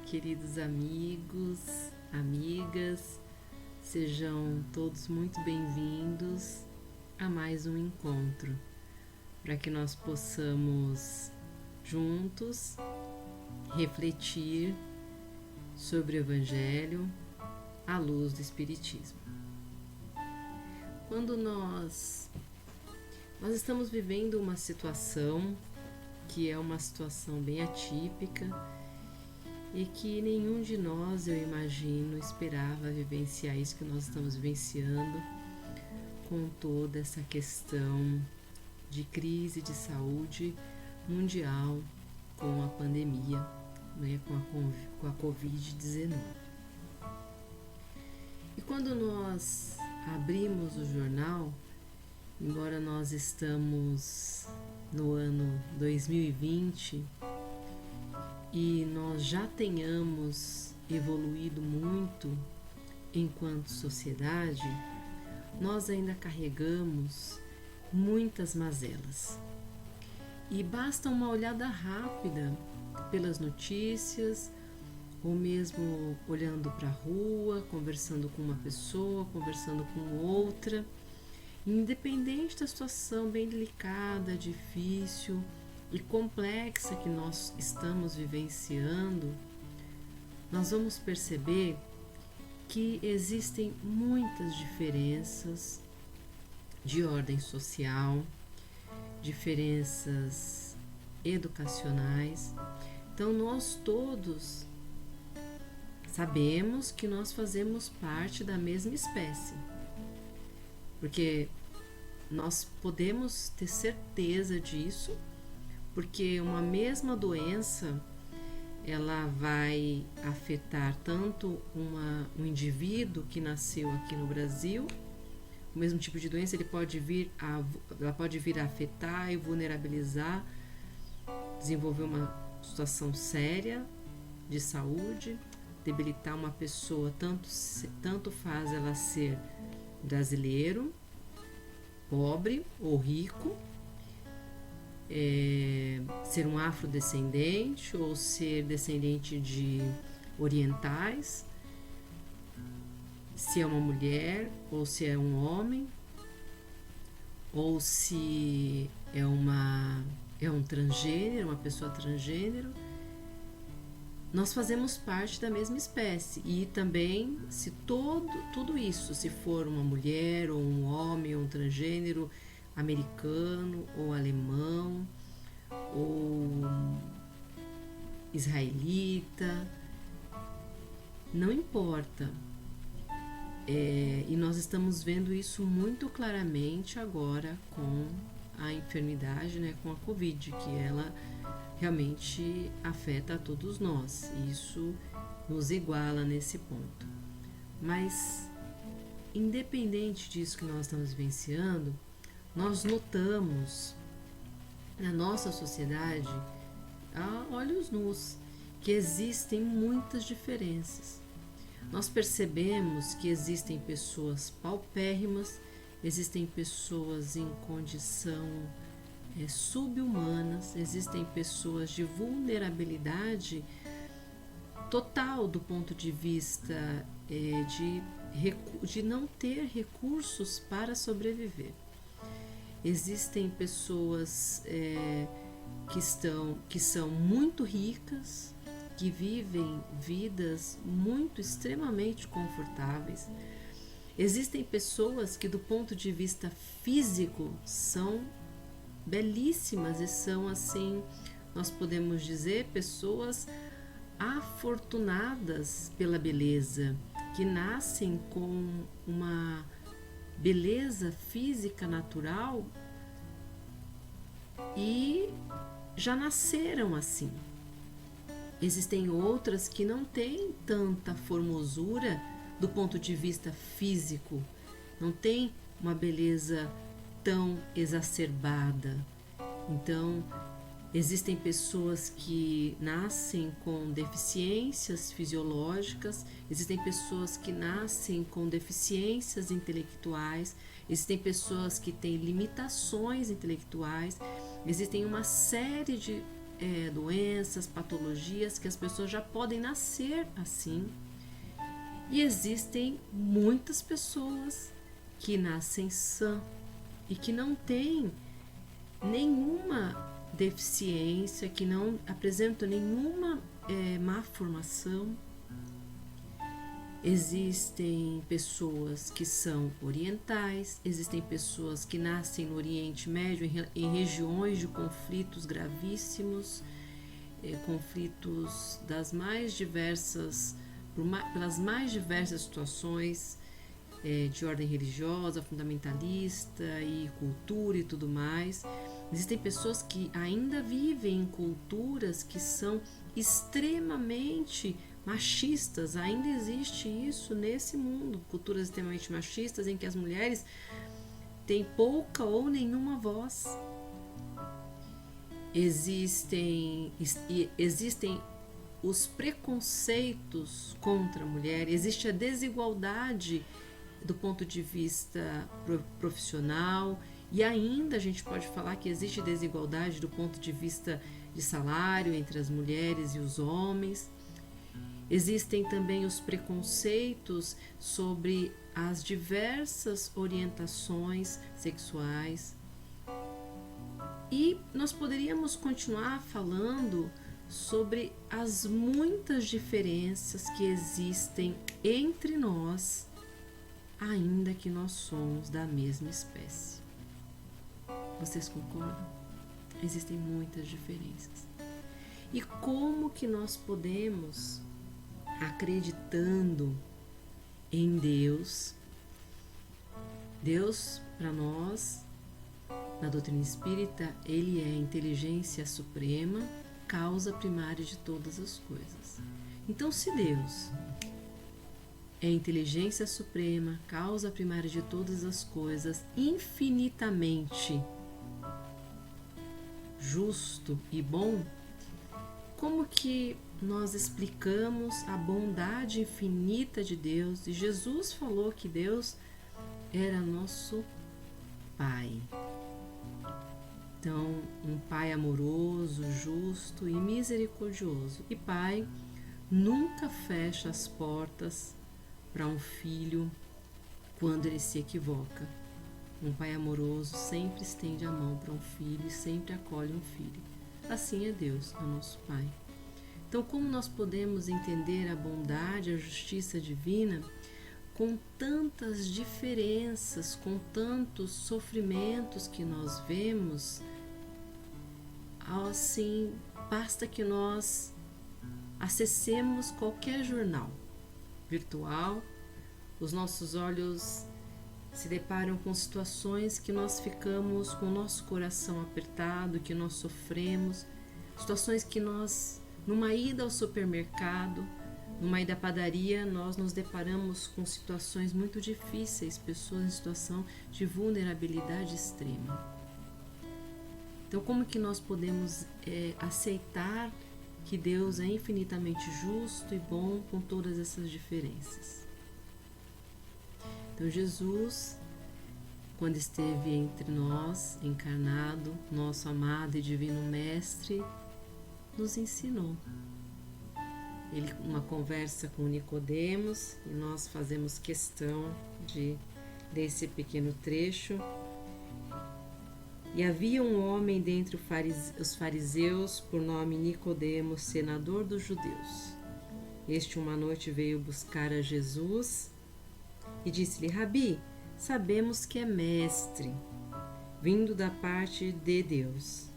queridos amigos, amigas, sejam todos muito bem-vindos a mais um encontro, para que nós possamos juntos refletir sobre o Evangelho à luz do Espiritismo. Quando nós estamos vivendo uma situação que é uma situação bem atípica e que nenhum de nós, eu imagino, esperava vivenciar isso que nós estamos vivenciando com toda essa questão de crise de saúde mundial com a pandemia, né, com a Covid-19. E quando nós abrimos o jornal, embora nós estamos no ano 2020 e nós já tenhamos evoluído muito enquanto sociedade, nós ainda carregamos muitas mazelas. E basta uma olhada rápida pelas notícias, ou mesmo olhando para a rua, conversando com uma pessoa, conversando com outra, independente da situação bem delicada, difícil e complexa que nós estamos vivenciando, nós vamos perceber que existem muitas diferenças de ordem social, diferenças educacionais. Então nós todos sabemos que nós fazemos parte da mesma espécie, porque nós podemos ter certeza disso, porque uma mesma doença ela vai afetar tanto um indivíduo que nasceu aqui no Brasil. O mesmo tipo de doença ela pode vir a afetar e vulnerabilizar, desenvolver uma situação séria de saúde, debilitar uma pessoa, tanto faz ela ser brasileiro, pobre ou rico, ser um afrodescendente ou ser descendente de orientais, se é uma mulher ou se é um homem, ou se é um transgênero, uma pessoa transgênero. Nós fazemos parte da mesma espécie. E também, se tudo isso, se for uma mulher ou um homem ou um transgênero americano ou alemão ou israelita, não importa. E nós estamos vendo isso muito claramente agora com a enfermidade, né, com a Covid, que ela realmente afeta a todos nós. Isso nos iguala nesse ponto. Mas, independente disso que nós estamos vivenciando, nós notamos na nossa sociedade, a olhos nus, que existem muitas diferenças. Nós percebemos que existem pessoas paupérrimas, existem pessoas em condição subhumanas, existem pessoas de vulnerabilidade total do ponto de vista de não ter recursos para sobreviver. Existem pessoas que são muito ricas, que vivem vidas extremamente confortáveis. Existem pessoas que, do ponto de vista físico, são belíssimas e são, assim, nós podemos dizer, pessoas afortunadas pela beleza, que nascem com uma beleza física natural e já nasceram assim. Existem outras que não têm tanta formosura do ponto de vista físico, não tem uma beleza tão exacerbada. Então, existem pessoas que nascem com deficiências fisiológicas, existem pessoas que nascem com deficiências intelectuais, existem pessoas que têm limitações intelectuais, existem uma série de doenças, patologias que as pessoas já podem nascer assim. E existem muitas pessoas que nascem sã e que não têm nenhuma deficiência, que não apresentam nenhuma má formação. Existem pessoas que são orientais, existem pessoas que nascem no Oriente Médio em regiões de conflitos gravíssimos, conflitos das mais diversas, pelas mais diversas situações de ordem religiosa, fundamentalista e cultura e tudo mais. Existem pessoas que ainda vivem em culturas que são extremamente machistas, ainda existe isso nesse mundo, culturas extremamente machistas em que as mulheres têm pouca ou nenhuma voz. Existem os preconceitos contra a mulher, existe a desigualdade do ponto de vista profissional, e ainda a gente pode falar que existe desigualdade do ponto de vista de salário entre as mulheres e os homens. Existem também os preconceitos sobre as diversas orientações sexuais. E nós poderíamos continuar falando sobre as muitas diferenças que existem entre nós, ainda que nós somos da mesma espécie. Vocês concordam? Existem muitas diferenças. E como que nós podemos, acreditando em Deus, para nós, na doutrina espírita, ele é a inteligência suprema, causa primária de todas as coisas. Então, se Deus é a inteligência suprema, causa primária de todas as coisas, infinitamente justo e bom, como que nós explicamos a bondade infinita de Deus? E Jesus falou que Deus era nosso Pai. Então, um Pai amoroso, justo e misericordioso. E Pai nunca fecha as portas para um filho quando ele se equivoca. Um Pai amoroso sempre estende a mão para um filho e sempre acolhe um filho. Assim é Deus, o nosso Pai. Então, como nós podemos entender a bondade, a justiça divina com tantas diferenças, com tantos sofrimentos que nós vemos? Assim, basta que nós acessemos qualquer jornal virtual, os nossos olhos se deparam com situações que nós ficamos com o nosso coração apertado, que nós sofremos, situações que nós, numa ida ao supermercado, numa ida à padaria, nós nos deparamos com situações muito difíceis, pessoas em situação de vulnerabilidade extrema. Então, como que nós podemos aceitar que Deus é infinitamente justo e bom com todas essas diferenças? Então, Jesus, quando esteve entre nós, encarnado, nosso amado e divino Mestre, nos ensinou. Ele, uma conversa com Nicodemos, e nós fazemos questão de ler esse pequeno trecho. E havia um homem dentre os fariseus, por nome Nicodemos, senador dos judeus. Este uma noite veio buscar a Jesus e disse-lhe: Rabi, sabemos que é mestre, vindo da parte de Deus,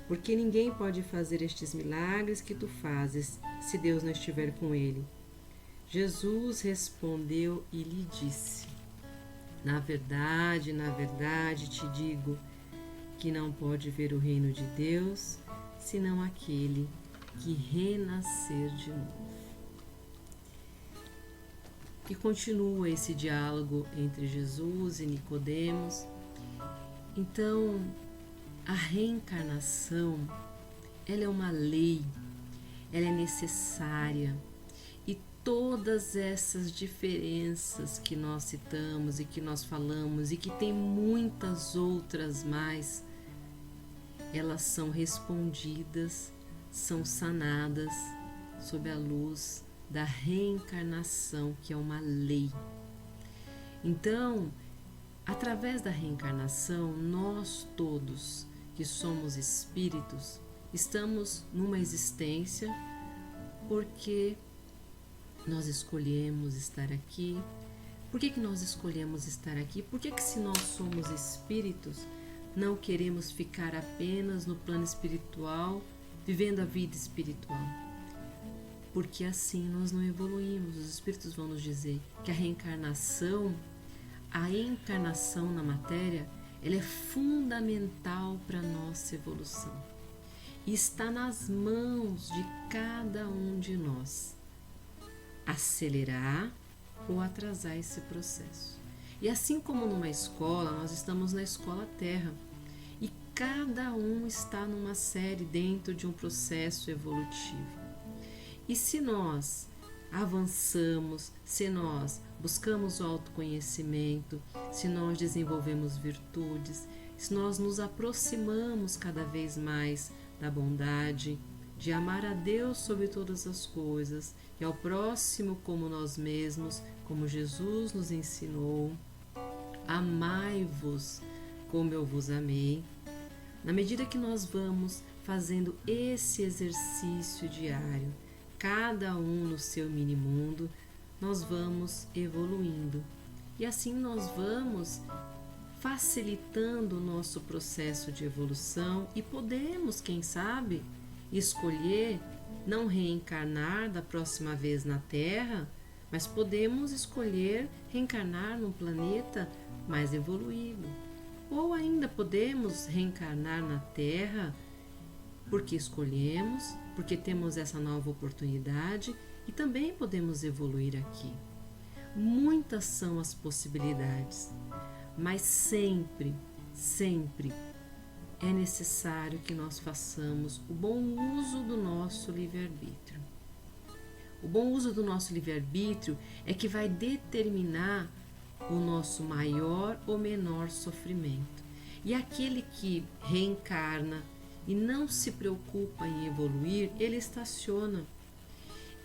porque ninguém pode fazer estes milagres que tu fazes, se Deus não estiver com ele. Jesus respondeu e lhe disse: na verdade, te digo que não pode ver o reino de Deus senão aquele que renascer de novo. E continua esse diálogo entre Jesus e Nicodemos. Então, a reencarnação, ela é uma lei, ela é necessária, e todas essas diferenças que nós citamos e que nós falamos, e que tem muitas outras mais, elas são respondidas são sanadas sob a luz da reencarnação, que é uma lei. Então, através da reencarnação, nós todos que somos espíritos estamos numa existência porque nós escolhemos estar aqui. Por que nós escolhemos estar aqui? Por que se nós somos espíritos, não queremos ficar apenas no plano espiritual, vivendo a vida espiritual? Porque assim nós não evoluímos. Os espíritos vão nos dizer que a encarnação na matéria, ela é fundamental para a nossa evolução. E está nas mãos de cada um de nós acelerar ou atrasar esse processo. E assim como numa escola, nós estamos na escola Terra e cada um está numa série dentro de um processo evolutivo. E se nós avançamos, se nós buscamos o autoconhecimento, se nós desenvolvemos virtudes, se nós nos aproximamos cada vez mais da bondade, de amar a Deus sobre todas as coisas e ao próximo como nós mesmos, como Jesus nos ensinou, amai-vos como eu vos amei. Na medida que nós vamos fazendo esse exercício diário, cada um no seu mini-mundo, nós vamos evoluindo. E assim nós vamos facilitando o nosso processo de evolução e podemos, quem sabe, escolher não reencarnar da próxima vez na Terra, mas podemos escolher reencarnar num planeta mais evoluído. Ou ainda podemos reencarnar na Terra porque escolhemos, porque temos essa nova oportunidade e também podemos evoluir aqui. Muitas são as possibilidades, mas sempre é necessário que nós façamos o bom uso do nosso livre-arbítrio. O bom uso do nosso livre-arbítrio é que vai determinar o nosso maior ou menor sofrimento. E aquele que reencarna e não se preocupa em evoluir, ele estaciona.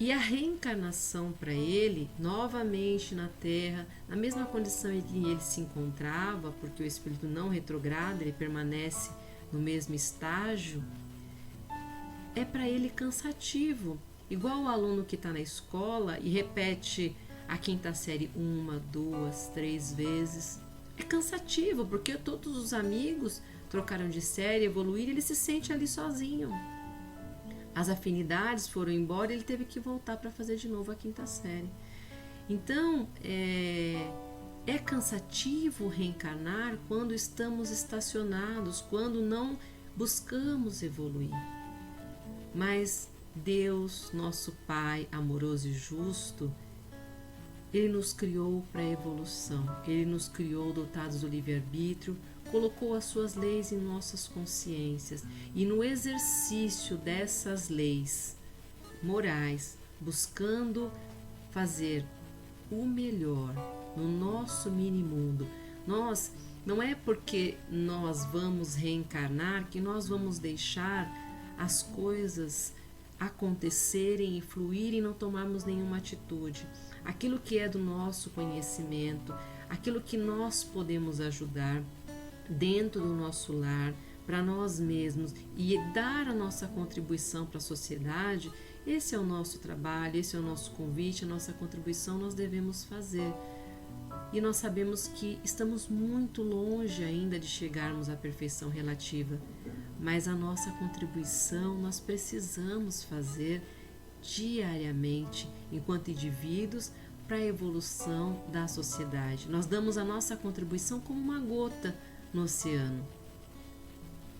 E a reencarnação para ele, novamente na Terra, na mesma condição em que ele se encontrava, porque o espírito não retrograda, ele permanece no mesmo estágio, é para ele cansativo. Igual o aluno que está na escola e repete a quinta série 1, 2, 3 vezes. É cansativo, porque todos os amigos trocaram de série, evoluíram, ele se sente ali sozinho. As afinidades foram embora e ele teve que voltar para fazer de novo a quinta série. Então, é cansativo reencarnar quando estamos estacionados, quando não buscamos evoluir. Mas Deus, nosso Pai amoroso e justo, Ele nos criou para a evolução, Ele nos criou dotados do livre-arbítrio, colocou as suas leis em nossas consciências e no exercício dessas leis morais, buscando fazer o melhor no nosso mini-mundo. Não é porque nós vamos reencarnar que nós vamos deixar as coisas acontecerem e fluírem e não tomarmos nenhuma atitude. Aquilo que é do nosso conhecimento, aquilo que nós podemos ajudar dentro do nosso lar, para nós mesmos e dar a nossa contribuição para a sociedade, esse é o nosso trabalho, esse é o nosso convite, a nossa contribuição nós devemos fazer. E nós sabemos que estamos muito longe ainda de chegarmos à perfeição relativa, mas a nossa contribuição nós precisamos fazer diariamente, enquanto indivíduos, para a evolução da sociedade. Nós damos a nossa contribuição como uma gota no oceano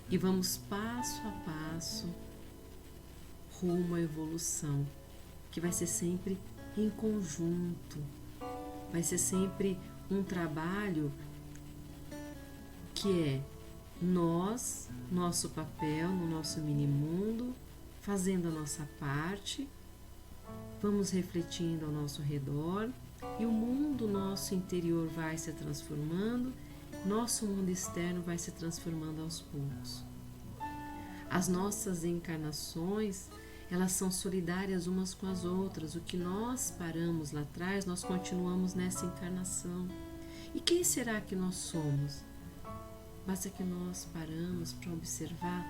e vamos passo a passo rumo à evolução, que vai ser sempre em conjunto, vai ser sempre um trabalho que é nós, nosso papel no nosso mini-mundo, fazendo a nossa parte, vamos refletindo ao nosso redor e o mundo nosso interior vai se transformando, nosso mundo externo vai se transformando aos poucos. As nossas encarnações, elas são solidárias umas com as outras. O que nós paramos lá atrás, nós continuamos nessa encarnação. E quem será que nós somos? Basta que nós paramos para observar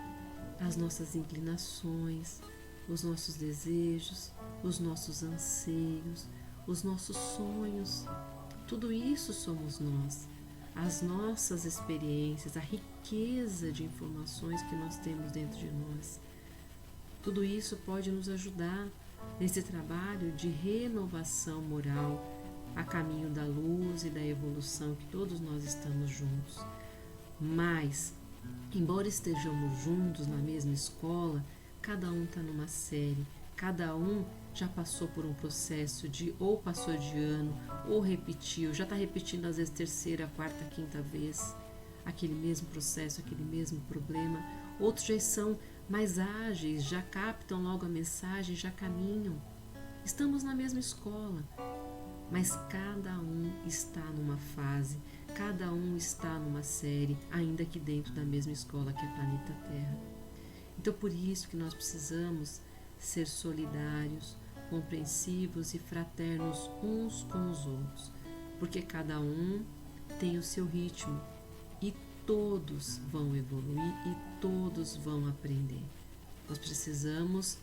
as nossas inclinações, os nossos desejos, os nossos anseios, os nossos sonhos. Tudo isso somos nós. As nossas experiências, a riqueza de informações que nós temos dentro de nós. Tudo isso pode nos ajudar nesse trabalho de renovação moral a caminho da luz e da evolução que todos nós estamos juntos. Mas, embora estejamos juntos na mesma escola, cada um está numa série, cada um já passou por um processo de ou passou de ano, ou repetiu, já está repetindo às vezes terceira, quarta, quinta vez aquele mesmo processo, aquele mesmo problema. Outros já são mais ágeis, já captam logo a mensagem, já caminham. Estamos na mesma escola, mas cada um está numa fase, cada um está numa série, ainda que dentro da mesma escola que é o planeta Terra. Então, por isso que nós precisamos ser solidários, compreensivos e fraternos uns com os outros, porque cada um tem o seu ritmo e todos vão evoluir e todos vão aprender. Nós precisamos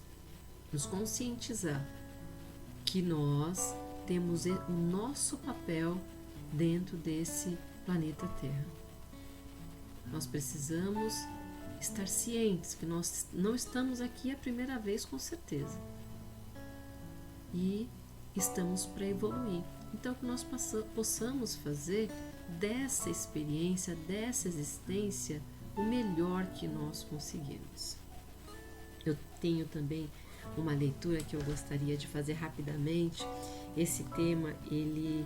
nos conscientizar que nós temos o nosso papel dentro desse planeta Terra. Nós precisamos estar cientes que nós não estamos aqui a primeira vez, com certeza. E estamos para evoluir. Então, que nós possamos fazer dessa experiência, dessa existência, o melhor que nós conseguirmos. Eu tenho também uma leitura que eu gostaria de fazer rapidamente. Esse tema, ele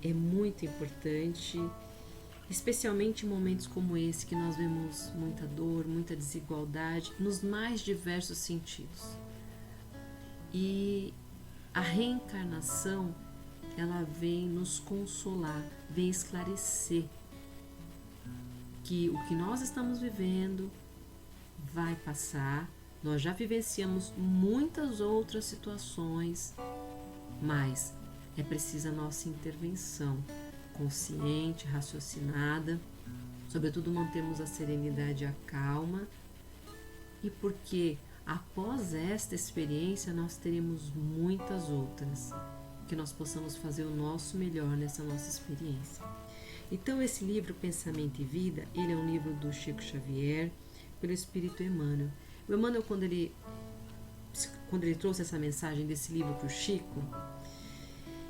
é muito importante, especialmente em momentos como esse, que nós vemos muita dor, muita desigualdade, nos mais diversos sentidos. E a reencarnação, ela vem nos consolar, vem esclarecer que o que nós estamos vivendo vai passar. Nós já vivenciamos muitas outras situações, mas é preciso a nossa intervenção consciente, raciocinada, sobretudo mantermos a serenidade e a calma, e porque após esta experiência nós teremos muitas outras, que nós possamos fazer o nosso melhor nessa nossa experiência. Então, esse livro, Pensamento e Vida, ele é um livro do Chico Xavier, pelo Espírito Emmanuel. O Emmanuel, quando ele trouxe essa mensagem desse livro para o Chico,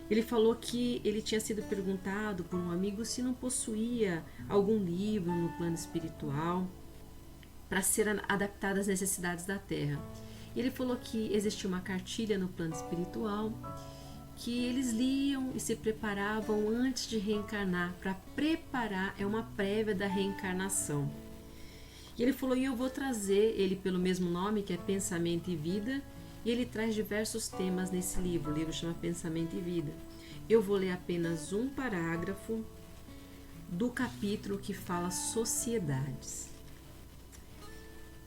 ele falou que ele tinha sido perguntado por um amigo se não possuía algum livro no plano espiritual para ser adaptado às necessidades da Terra. E ele falou que existia uma cartilha no plano espiritual que eles liam e se preparavam antes de reencarnar. Para preparar, é uma prévia da reencarnação. E ele falou, e eu vou trazer ele pelo mesmo nome, que é Pensamento e Vida, e ele traz diversos temas nesse livro. O livro chama Pensamento e Vida. Eu vou ler apenas um parágrafo do capítulo que fala sociedades.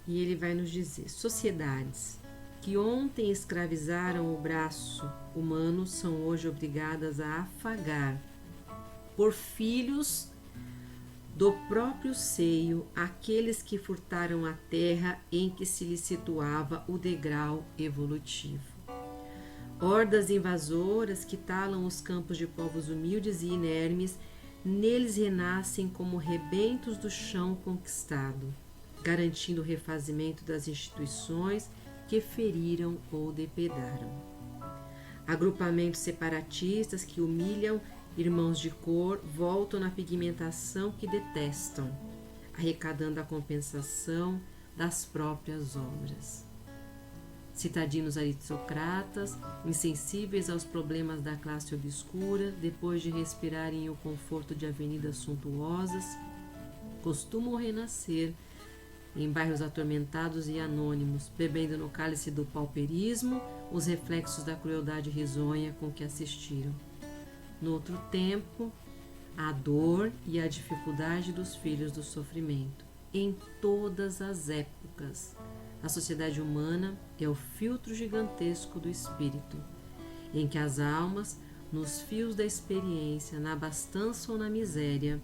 E ele vai nos dizer, sociedades que ontem escravizaram o braço humano são hoje obrigadas a afagar, por filhos do próprio seio, aqueles que furtaram a terra em que se lhe situava o degrau evolutivo. Hordas invasoras que talam os campos de povos humildes e inermes, neles renascem como rebentos do chão conquistado, garantindo o refazimento das instituições que feriram ou depredaram. Agrupamentos separatistas que humilham irmãos de cor voltam na pigmentação que detestam, arrecadando a compensação das próprias obras. Citadinos aristocratas, insensíveis aos problemas da classe obscura, depois de respirarem o conforto de avenidas suntuosas, costumam renascer em bairros atormentados e anônimos, bebendo no cálice do pauperismo os reflexos da crueldade risonha com que assistiram. No outro tempo, a dor e a dificuldade dos filhos do sofrimento, em todas as épocas. A sociedade humana é o filtro gigantesco do espírito, em que as almas, nos fios da experiência, na abastança ou na miséria,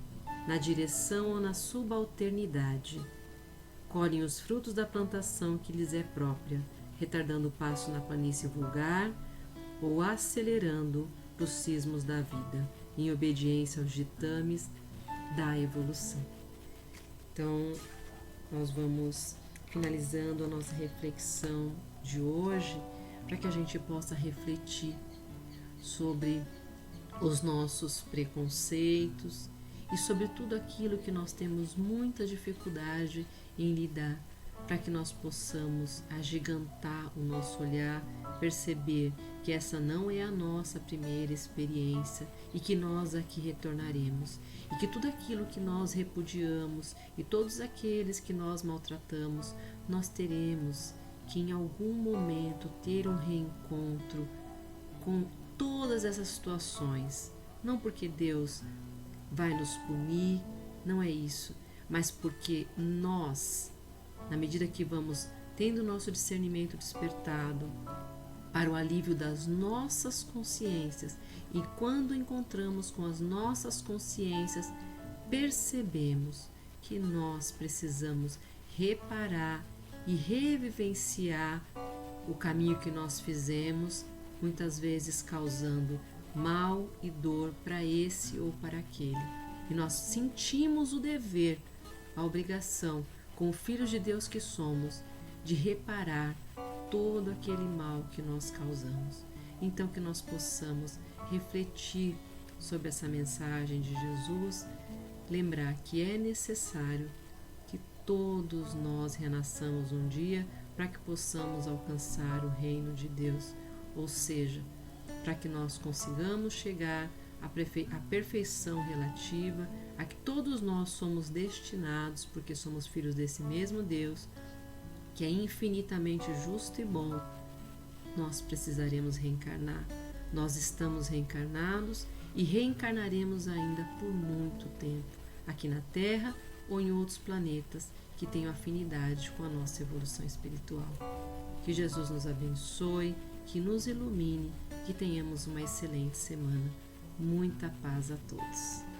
na direção ou na subalternidade, colhem os frutos da plantação que lhes é própria, retardando o passo na planície vulgar ou acelerando os cismos da vida, em obediência aos ditames da evolução. Então, nós vamos finalizando a nossa reflexão de hoje, para que a gente possa refletir sobre os nossos preconceitos e sobre tudo aquilo que nós temos muita dificuldade em lidar, para que nós possamos agigantar o nosso olhar, perceber que essa não é a nossa primeira experiência e que nós aqui retornaremos, e que tudo aquilo que nós repudiamos e todos aqueles que nós maltratamos, nós teremos que em algum momento ter um reencontro com todas essas situações, não porque Deus vai nos punir, não é isso, mas porque nós, na medida que vamos tendo o nosso discernimento despertado para o alívio das nossas consciências, e quando encontramos com as nossas consciências, percebemos que nós precisamos reparar e revivenciar o caminho que nós fizemos, muitas vezes causando mal e dor para esse ou para aquele. E nós sentimos o dever, a obrigação, como filhos de Deus que somos, de reparar todo aquele mal que nós causamos. Então que nós possamos refletir sobre essa mensagem de Jesus, lembrar que é necessário que todos nós renasçamos um dia para que possamos alcançar o reino de Deus, ou seja, para que nós consigamos chegar à perfeição relativa, a que todos nós somos destinados, porque somos filhos desse mesmo Deus, que é infinitamente justo e bom. Nós precisaremos reencarnar. Nós estamos reencarnados e reencarnaremos ainda por muito tempo, aqui na Terra ou em outros planetas que tenham afinidade com a nossa evolução espiritual. Que Jesus nos abençoe, que nos ilumine, que tenhamos uma excelente semana. Muita paz a todos.